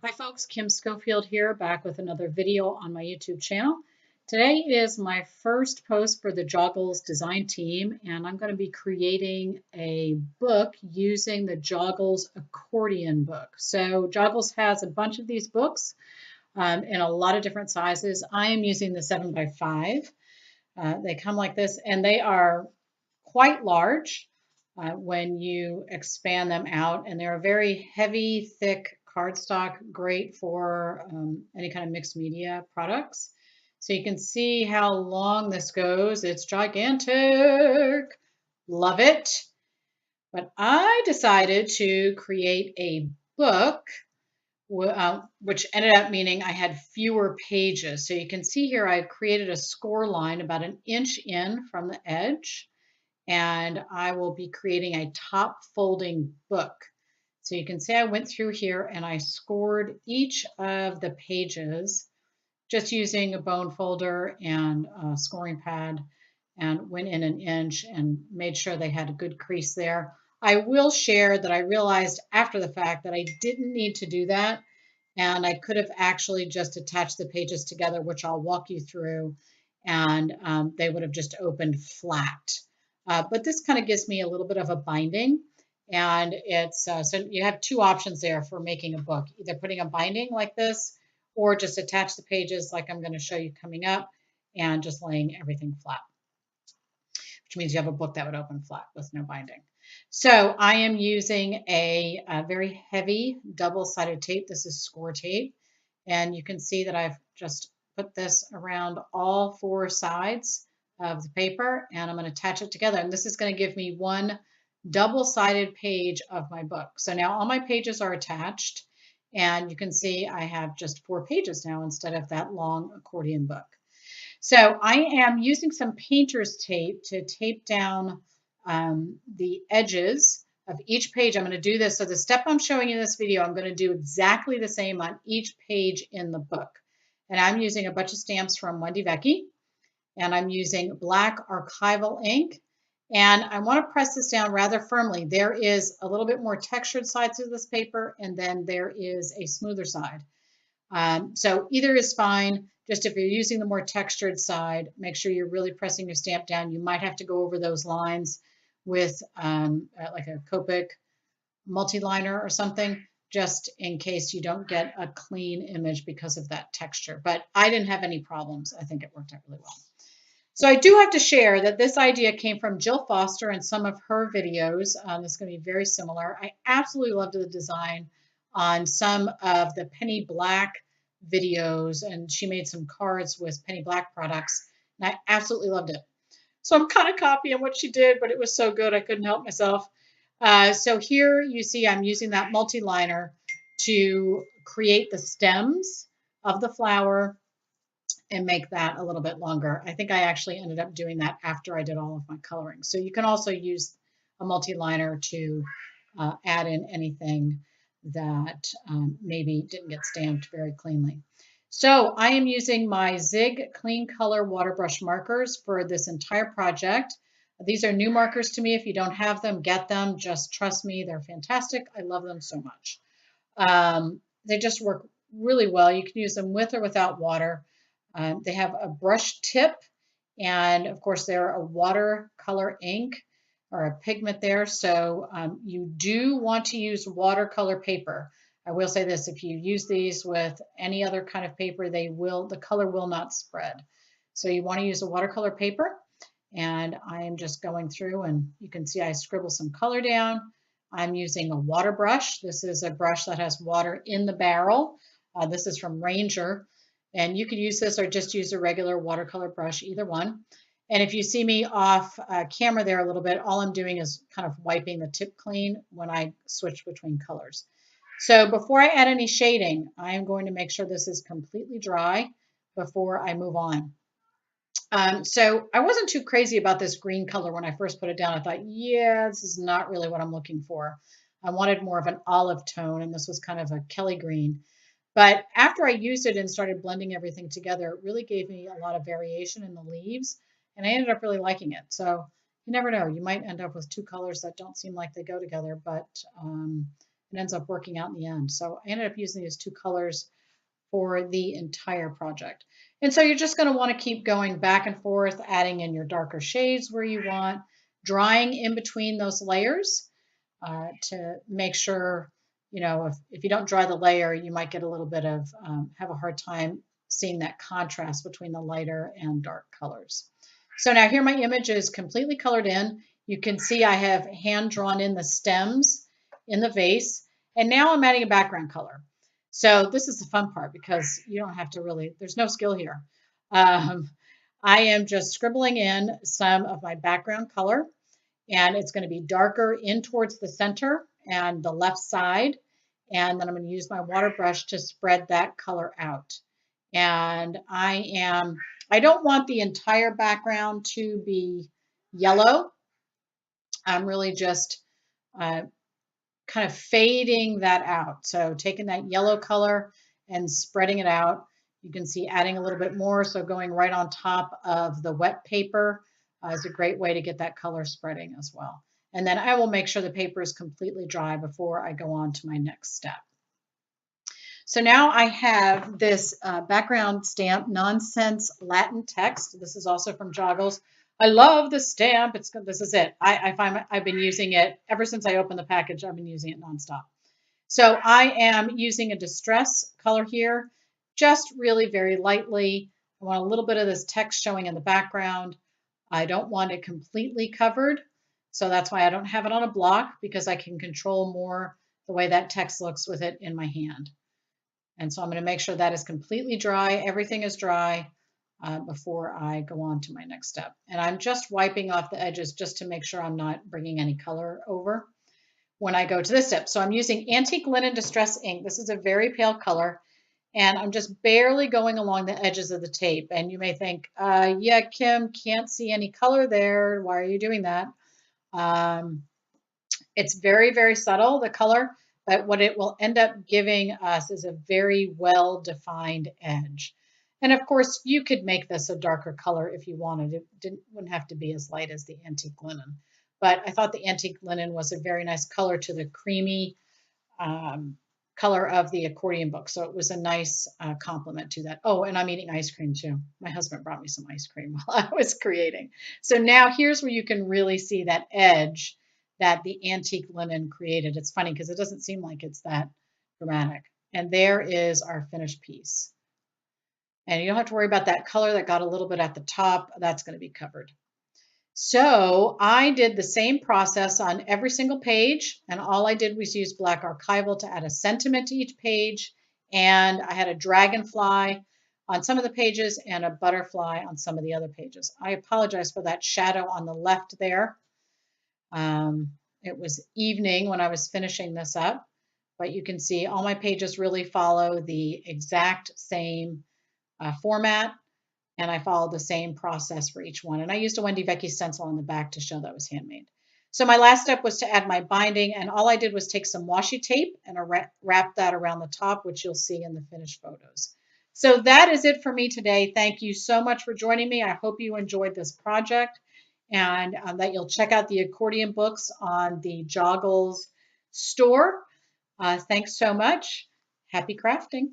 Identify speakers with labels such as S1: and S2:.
S1: Hi folks, Kim Schofield here, back with another video on my YouTube channel. Today is my first post for the Joggles design team, and I'm going to be creating a book using the Joggles Accordion Book. So Joggles has a bunch of these books in a lot of different sizes. I am using the 7x5. They come like this, and they are quite large when you expand them out, and they're a very heavy, thick cardstock, great for any kind of mixed media products. So you can see how long this goes. It's gigantic. Love it. But I decided to create a book, which ended up meaning I had fewer pages. So you can see here I created a score line about an inch in from the edge, and I will be creating a top folding book. So you can see I went through here and I scored each of the pages just using a bone folder and a scoring pad, and went in an inch and made sure they had a good crease there. I will share that I realized after the fact that I didn't need to do that, and I could have actually just attached the pages together, which I'll walk you through, and they would have just opened flat. But this kind of gives me a little bit of a binding, and it's so you have two options there for making a book, either putting a binding like this or just attach the pages like I'm going to show you coming up and just laying everything flat, which means you have a book that would open flat with no binding. So I am using a very heavy double-sided tape. This is score tape, and you can see that I've just put this around all four sides of the paper, and I'm going to attach it together, and this is going to give me one double-sided page of my book. So now all my pages are attached, and you can see I have just 4 pages now instead of that long accordion book. So I am using some painter's tape to tape down the edges of each page. I'm going to do this. So the step I'm showing in this video, I'm going to do exactly the same on each page in the book. And I'm using a bunch of stamps from Wendy Vecchi, and I'm using black archival ink. And I want to press this down rather firmly. There is a little bit more textured side to this paper, and then there is a smoother side. So either is fine. Just if you're using the more textured side, make sure you're really pressing your stamp down. You might have to go over those lines with like a Copic multi-liner or something, just in case you don't get a clean image because of that texture. But I didn't have any problems. I think it worked out really well. So I do have to share that this idea came from Jill Foster and some of her videos. This is going to be very similar. I absolutely loved the design on some of the Penny Black videos, and she made some cards with Penny Black products, and I absolutely loved it. So I'm kind of copying what she did, but it was so good I couldn't help myself. So here you see I'm using that multi-liner to create the stems of the flower and make that a little bit longer. I think I actually ended up doing that after I did all of my coloring. So you can also use a multi-liner to add in anything that maybe didn't get stamped very cleanly. So I am using my Zig Clean Color water brush markers for this entire project. These are new markers to me. If you don't have them, get them. Just trust me, they're fantastic. I love them so much. They just work really well. You can use them with or without water. They have a brush tip, and of course they're a watercolor ink or a pigment there. So you do want to use watercolor paper. I will say this, if you use these with any other kind of paper, the color will not spread. So you want to use a watercolor paper, and I am just going through, and you can see I scribble some color down. I'm using a water brush. This is a brush that has water in the barrel. This is from Ranger. And you could use this or just use a regular watercolor brush, either one. And if you see me off camera there a little bit, all I'm doing is kind of wiping the tip clean when I switch between colors. So before I add any shading, I am going to make sure this is completely dry before I move on. So I wasn't too crazy about this green color when I first put it down. I thought, yeah, this is not really what I'm looking for. I wanted more of an olive tone, and this was kind of a Kelly green. But after I used it and started blending everything together, it really gave me a lot of variation in the leaves, and I ended up really liking it. So you never know, you might end up with two colors that don't seem like they go together, but it ends up working out in the end. So I ended up using these two colors for the entire project. And so you're just going to want to keep going back and forth, adding in your darker shades where you want, drying in between those layers to make sure, you know, if you don't dry the layer, you might get a little bit of, have a hard time seeing that contrast between the lighter and dark colors. So now here my image is completely colored in. You can see I have hand drawn in the stems in the vase. And now I'm adding a background color. So this is the fun part because you don't have to really, there's no skill here. I am just scribbling in some of my background color, and it's going to be darker in towards the center and the left side. And then I'm going to use my water brush to spread that color out. And I don't want the entire background to be yellow. I'm really just kind of fading that out. So taking that yellow color and spreading it out. You can see adding a little bit more. So going right on top of the wet paper is a great way to get that color spreading as well. And then I will make sure the paper is completely dry before I go on to my next step. So now I have this background stamp, Nonsense Latin Text. This is also from Joggles. I love the stamp. This is it. I find I've been using it ever since I opened the package. I've been using it nonstop. So I am using a distress color here, just really very lightly. I want a little bit of this text showing in the background. I don't want it completely covered. So that's why I don't have it on a block, because I can control more the way that text looks with it in my hand. And so I'm going to make sure that is completely dry. Everything is dry before I go on to my next step. And I'm just wiping off the edges just to make sure I'm not bringing any color over when I go to this step. So I'm using Antique Linen Distress ink. This is a very pale color. And I'm just barely going along the edges of the tape. And you may think, yeah, Kim, can't see any color there. Why are you doing that? It's very, very subtle, the color. But what it will end up giving us is a very well-defined edge. And of course, you could make this a darker color if you wanted. It wouldn't have to be as light as the antique linen. But I thought the antique linen was a very nice color to the creamy color of the accordion book. So it was a nice complement to that. Oh, and I'm eating ice cream too. My husband brought me some ice cream while I was creating. So now here's where you can really see that edge that the antique linen created. It's funny because it doesn't seem like it's that dramatic. And there is our finished piece. And you don't have to worry about that color that got a little bit at the top. That's going to be covered. So I did the same process on every single page, and all I did was use black archival to add a sentiment to each page. And I had a dragonfly on some of the pages and a butterfly on some of the other pages. I apologize for that shadow on the left there. It was evening when I was finishing this up, but you can see all my pages really follow the exact same format, and I followed the same process for each one. And I used a Wendy Vecchi stencil on the back to show that was handmade. So my last step was to add my binding, and all I did was take some washi tape and wrap that around the top, which you'll see in the finished photos. So that is it for me today. Thank you so much for joining me. I hope you enjoyed this project, and that you'll check out the accordion books on the Joggles store. Thanks so much. Happy crafting.